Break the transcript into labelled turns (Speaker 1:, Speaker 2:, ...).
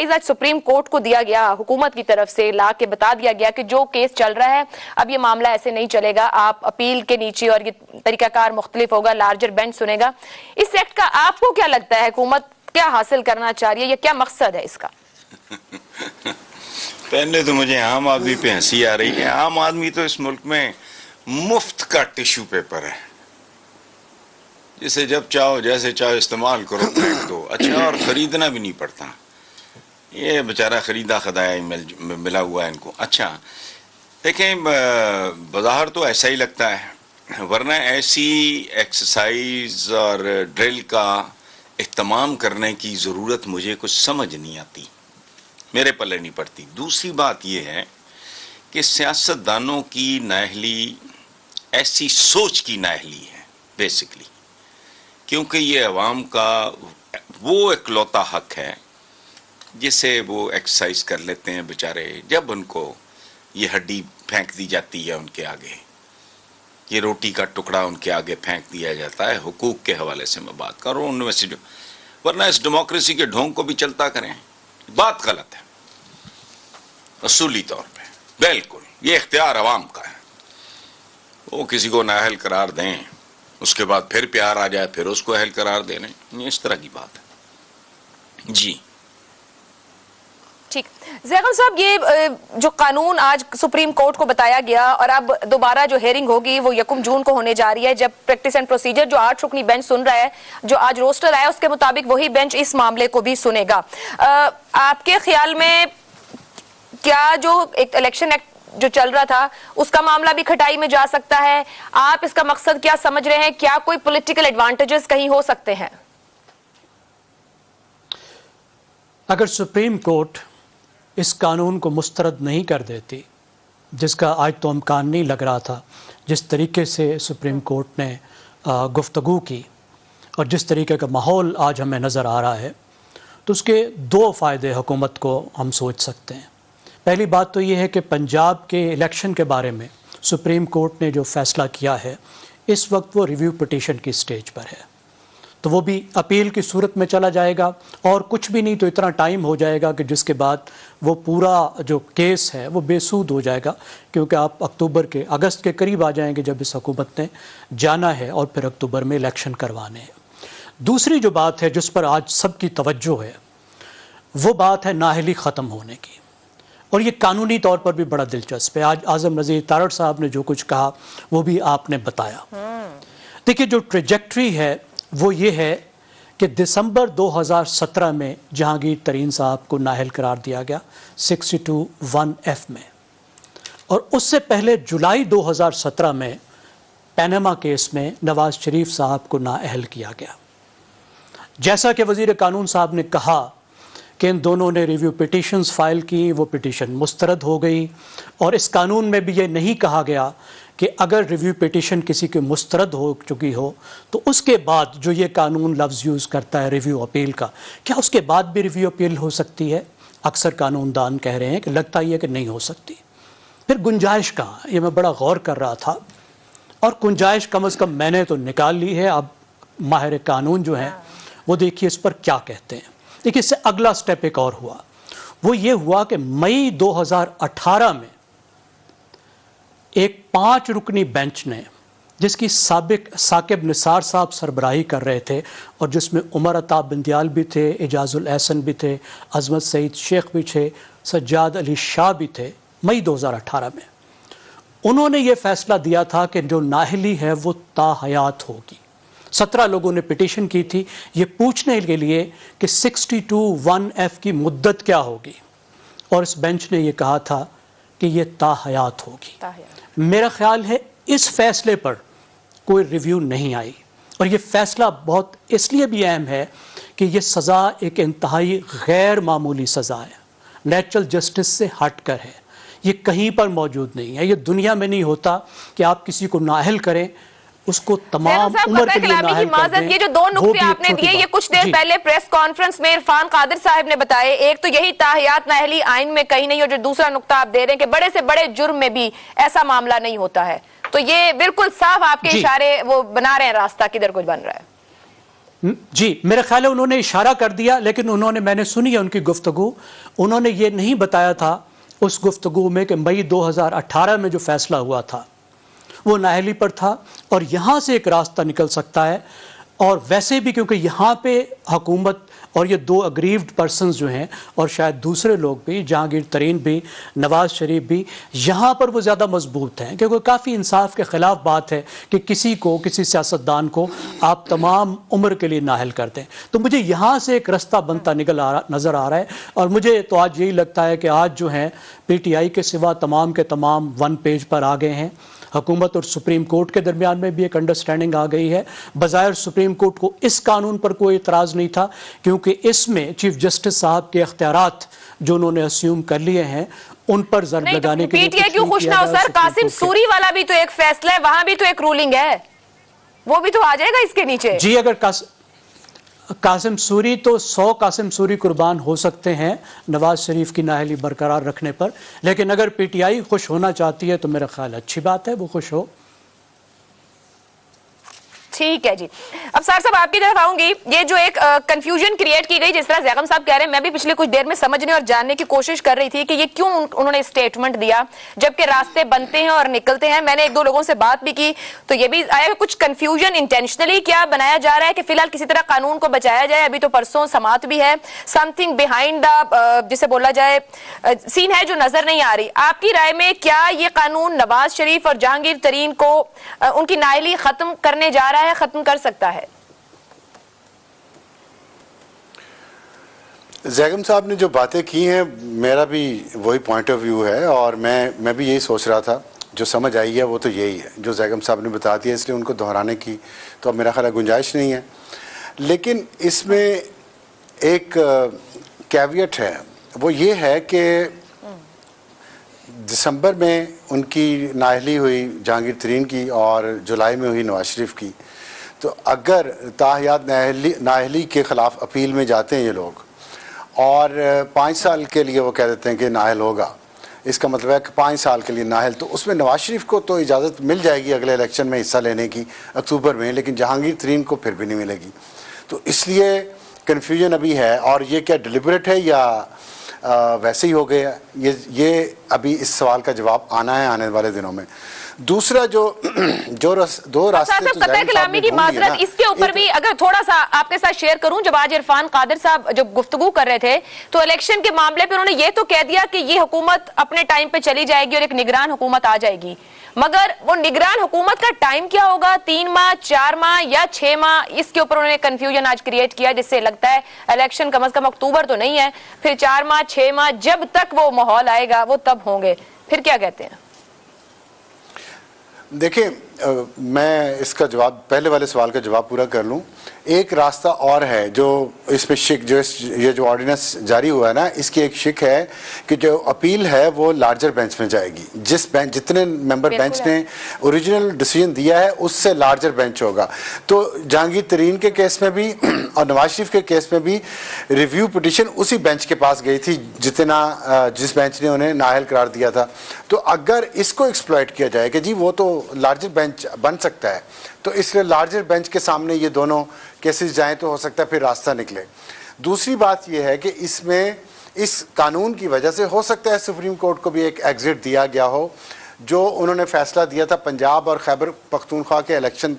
Speaker 1: Advice आज supreme court को दिया गया, हुकूमत की तरफ से ला के बता दिया गया कि जो केस चल रहा है अब ये मामला ऐसे नहीं चलेगा, आप अपील के नीचे और ये तरीकाकार मुख्तलिफ होगा, लार्जर बेंच सुनेगा। इस एक्ट का आपको क्या लगता है, हुकूमत क्या हासिल करना चाह रही है या क्या मकसद है इसका?
Speaker 2: पहले तो मुझे आम आदमी पे हंसी आ रही है। आम आदमी तो इस मुल्क में मुफ्त का टिश्यू पेपर है, जिसे जब चाहो जैसे चाहो इस्तेमाल करो, फेंक दो। अच्छा, और खरीदना भी नहीं पड़ता। ये बेचारा खरीदा खदाया मिला हुआ है इनको। अच्छा देखें, बाहर तो ऐसा ही लगता है, वरना ऐसी एक्सरसाइज और ड्रिल का इत्माम करने की ज़रूरत मुझे कुछ समझ नहीं आती, मेरे पल्ले नहीं पड़ती। दूसरी बात यह है कि सियासतदानों की नाअहली ऐसी सोच की नाअहली है बेसिकली, क्योंकि ये अवाम का वो इकलौता हक है जिसे वो एक्सरसाइज कर लेते हैं बेचारे। जब उनको ये हड्डी फेंक दी जाती है उनके आगे, ये रोटी का टुकड़ा उनके आगे फेंक दिया जाता है, हुकूक के हवाले से मैं बात कर रहा हूँ उनमें से जो, वरना इस डेमोक्रेसी के ढोंग को भी चलता करें, बात गलत है असूली तौर पे। बिल्कुल ये इख्तियार अवाम का है, वो किसी को नाअहल करार दें, उसके बाद फिर प्यार आ जाए, फिर उसको अहल करार दे लें, ये इस तरह की बात है जी।
Speaker 1: ठीक, ज़ैगम साहब, ये जो कानून आज सुप्रीम कोर्ट को बताया गया और अब दोबारा जो हेयरिंग होगी वो 1 जून को होने जा रही है, जब प्रैक्टिस एंड प्रोसीजर जो 8 रुकनी बेंच सुन रहा है, जो आज रोस्टर आया उसके मुताबिक वही बेंच इस मामले को भी सुनेगा। आपके ख्याल में क्या जो एक इलेक्शन एक्ट जो चल रहा था उसका मामला भी खटाई में जा सकता है? आप इसका मकसद क्या समझ रहे हैं? क्या कोई पॉलिटिकल एडवांटेजेस कहीं हो सकते हैं?
Speaker 3: अगर सुप्रीम कोर्ट इस कानून को मुस्तरद नहीं कर देती, जिसका आज तो इम्कान नहीं लग रहा था, जिस तरीके से सुप्रीम कोर्ट ने गुफ्तगू की और जिस तरीके का माहौल आज हमें नज़र आ रहा है, तो उसके 2 फ़ायदे हुकूमत को हम सोच सकते हैं। पहली बात तो ये है कि पंजाब के इलेक्शन के बारे में सुप्रीम कोर्ट ने जो फ़ैसला किया है, इस वक्त वो रिव्यू पिटीशन की स्टेज पर है, तो वो भी अपील की सूरत में चला जाएगा और कुछ भी नहीं तो इतना टाइम हो जाएगा कि जिसके बाद वो पूरा जो केस है वो बेसूद हो जाएगा, क्योंकि आप अगस्त के करीब आ जाएंगे जब इस हुकूमत ने जाना है और फिर अक्टूबर में इलेक्शन करवाने हैं। दूसरी जो बात है जिस पर आज सबकी तवज्जो है, वो बात है नाअहली ख़त्म होने की, और ये कानूनी तौर पर भी बड़ा दिलचस्प है। आज आज़म नज़ीर तारड़ साहब ने जो कुछ कहा वो भी आपने बताया। देखिए, जो ट्रेजेक्ट्री है वो ये है कि दिसंबर 2017 में जहांगीर तरीन साहब को नाअहल करार दिया गया 62(1)(f) में, और उससे पहले जुलाई 2017 में पैनामा केस में नवाज शरीफ साहब को नाअहल किया गया। जैसा कि वज़ीर कानून साहब ने कहा कि इन दोनों ने रिव्यू पिटीशंस फाइल की, वो पिटीशन मुस्तरद हो गई, और इस कानून में भी ये नहीं कहा गया कि अगर रिव्यू पिटीशन किसी की मुस्तरद हो चुकी हो तो उसके बाद जो ये कानून लफ्ज़ यूज़ करता है रिव्यू अपील का, क्या उसके बाद भी रिव्यू अपील हो सकती है? अक्सर कानूनदान कह रहे हैं कि लगता ही है कि नहीं हो सकती। फिर गुंजाइश कहाँ? ये मैं बड़ा गौर कर रहा था, और गुंजाइश कम अज़ कम मैंने तो निकाल ली है। अब माहिर कानून जो हैं वो देखिए इस पर क्या कहते हैं। देखिए, इससे अगला स्टेप एक और हुआ, वो ये हुआ कि मई 2018 में एक 5 रुकनी बेंच ने, जिसकी साकिब निसार साहब सरबराही कर रहे थे और जिसमें उमर अता बिंदियाल भी थे, एजाजुल एहसन भी थे, अजमत सईद शेख भी थे, सज्जाद अली शाह भी थे, मई 2018 में उन्होंने ये फैसला दिया था कि जो नाअहली है वो ताहयात होगी। 17 लोगों ने पिटीशन की थी ये पूछने के लिए कि 62(1)(f) की मुद्दत क्या होगी, और इस बेंच ने ये कहा था कि ये ताहयात होगी। मेरा ख्याल है इस फैसले पर कोई रिव्यू नहीं आई, और ये फैसला बहुत इसलिए भी अहम है कि ये सज़ा एक इंतहाई गैर मामूली सज़ा है, नेचुरल जस्टिस से हट कर है, ये कहीं पर मौजूद नहीं है। ये दुनिया में नहीं होता कि आप किसी को नाअहल करें, उसको तमाम उम्र के लिए नाअहल कर दें।
Speaker 1: ये जो 2 नुक्ते आपने दिए, ये कुछ देर पहले प्रेस कॉन्फ्रेंस में इरफान कादिर साहब ने बताए। एक तो यही ताहियात नाअहली आइन में कहीं नहीं, और जो दूसरा नुक्ता आप दे रहे हैं कि बड़े से बड़े जुर्म में भी ऐसा मामला नहीं होता है, तो ये बिल्कुल साफ आपके इशारे वो बना रहे हैं रास्ता किधर कुछ बन रहा है।
Speaker 3: जी, मेरा ख्याल है उन्होंने इशारा कर दिया, लेकिन उन्होंने, मैंने सुनी है उनकी गुफ्तगू, उन्होंने ये नहीं बताया था उस गुफ्तगू में कि मई 2018 में जो फैसला हुआ था वो नाअहली पर था और यहाँ से एक रास्ता निकल सकता है। और वैसे भी क्योंकि यहाँ पे हुकूमत और ये दो अग्रीव्ड पर्सनस जो हैं और शायद दूसरे लोग भी, जहांगीर तरीन भी, नवाज शरीफ भी, यहाँ पर वो ज़्यादा मजबूत हैं, क्योंकि काफ़ी इंसाफ के ख़िलाफ़ बात है कि किसी को, किसी सियासतदान को आप तमाम उम्र के लिए नाअहल कर दें। तो मुझे यहाँ से एक रास्ता बनता नज़र आ रहा है। और मुझे तो आज यही लगता है कि आज जो है PTI के सिवा तमाम के तमाम वन पेज पर आ गए हैं। हुकूमत और सुप्रीम कोर्ट के दरमियान में भी एक अंडरस्टैंडिंग आ गई है। बज़ाहिर सुप्रीम कोर्ट को इस कानून पर कोई इतराज़ नहीं था, क्योंकि इसमें चीफ जस्टिस साहब के इख्तियारात जो उन्होंने अस्यूम कर लिए हैं उन पर ज़र्ब लगाने के लिए
Speaker 1: PTI क्यों खुश ना हो सर? कासिम सूरी वाला भी तो एक फैसला है, वहां भी तो एक रूलिंग है, वो भी तो आ जाएगा इसके नीचे।
Speaker 3: जी, अगर कासिम सूरी, तो 100 कासिम सूरी कुर्बान हो सकते हैं नवाज शरीफ की नाअहली बरकरार रखने पर, लेकिन अगर PTI खुश होना चाहती है तो मेरा ख्याल अच्छी बात है, वो खुश हो।
Speaker 1: ठीक है जी। अब सर साहब आपकी तरफ आऊंगी। ये जो एक कंफ्यूजन क्रिएट की गई, जिस तरह जैगम साहब कह रहे हैं, मैं भी पिछले कुछ देर में समझने और जानने की कोशिश कर रही थी कि ये क्यों उन्होंने स्टेटमेंट दिया जबकि रास्ते बनते हैं और निकलते हैं। मैंने एक दो लोगों से बात भी की तो ये भी आया कुछ कंफ्यूजन इंटेंशनली क्या बनाया जा रहा है कि फिलहाल किसी तरह कानून को बचाया जाए। अभी तो परसों समात भी है, समथिंग बिहाइंड द जिसे बोला जाए सीन है जो नजर नहीं आ रही। आपकी राय में क्या ये कानून नवाज शरीफ और जहांगीर तरीन को उनकी नाअहली खत्म करने जा रहा है, खत्म कर सकता है?
Speaker 4: जैगम साहब ने जो बातें की हैं, मेरा भी वही पॉइंट ऑफ व्यू है और मैं भी यही सोच रहा था। जो समझ आई है वो तो यही है जो जैगम साहब ने बता दिया, इसलिए उनको दोहराने की तो अब मेरा ख्याल गुंजाइश नहीं है। लेकिन इसमें एक कैवियट है, वो ये है कि दिसंबर में उनकी नाअहली हुई जहांगीर तरीन की और जुलाई में हुई नवाज शरीफ की। तो अगर ताहयात नाअहली के ख़िलाफ़ अपील में जाते हैं ये लोग और 5 साल के लिए वो कह देते हैं कि नाअहल होगा, इसका मतलब है कि 5 साल के लिए नाअहल, तो उसमें नवाज शरीफ को तो इजाज़त मिल जाएगी अगले इलेक्शन में हिस्सा लेने की अक्टूबर में, लेकिन जहांगीर तरीन को फिर भी नहीं मिलेगी। तो इसलिए कन्फ्यूजन अभी है। और ये क्या डिलिबरेट है या वैसे ही हो गया, ये अभी इस सवाल का जवाब आना है आने वाले दिनों में। दूसरा जो दो रास्ते
Speaker 1: कतर कलामी की माजरत, इसके ऊपर भी अगर थोड़ा सा आपके साथ शेयर करूं, जब आज इरफान कादिर साहब जब गुफ्तगू कर रहे थे तो इलेक्शन के मामले पे उन्होंने ये तो कह दिया कि ये हुकूमत अपने टाइम पे चली जाएगी और एक निगरान हुकूमत आ जाएगी, मगर वो निगरान हुकूमत का टाइम क्या होगा, 3 माह, 4 माह या 6 माह, इसके ऊपर उन्होंने कंफ्यूजन आज क्रिएट किया, जिससे लगता है इलेक्शन कम से कम अक्टूबर तो नहीं है, फिर 4 माह 6 माह, जब तक वो माहौल आएगा वो तब होंगे। फिर क्या कहते हैं?
Speaker 4: देखिए, मैं इसका जवाब, पहले वाले सवाल का जवाब पूरा कर लूं। एक रास्ता और है जो इसमें शिक, जो ये जो ऑर्डिनेंस जारी हुआ है ना, इसकी एक शिक है कि जो अपील है वो लार्जर बेंच में जाएगी। जिस बेंच, जितने मेंबर बेंच ने ओरिजिनल डिसीजन दिया है उससे लार्जर बेंच होगा। तो जहांगीर तरीन के केस में भी और नवाज शरीफ के केस में भी रिव्यू पिटिशन उसी बेंच के पास गई थी जिस बेंच ने उन्हें नाअहल करार दिया था। तो अगर इसको एक्सप्लॉइट किया जाए कि जी वो तो लार्जर बेंच बन सकता है, तो इसलिए लार्जर बेंच के सामने ये दोनों केसेस जाएं तो हो सकता है फिर रास्ता निकले। दूसरी बात यह है कि इसमें इस कानून की वजह से हो सकता है सुप्रीम कोर्ट को भी एक एग्जिट दिया गया हो। जो उन्होंने फैसला दिया था पंजाब और खैबर पख्तूनख्वा के इलेक्शन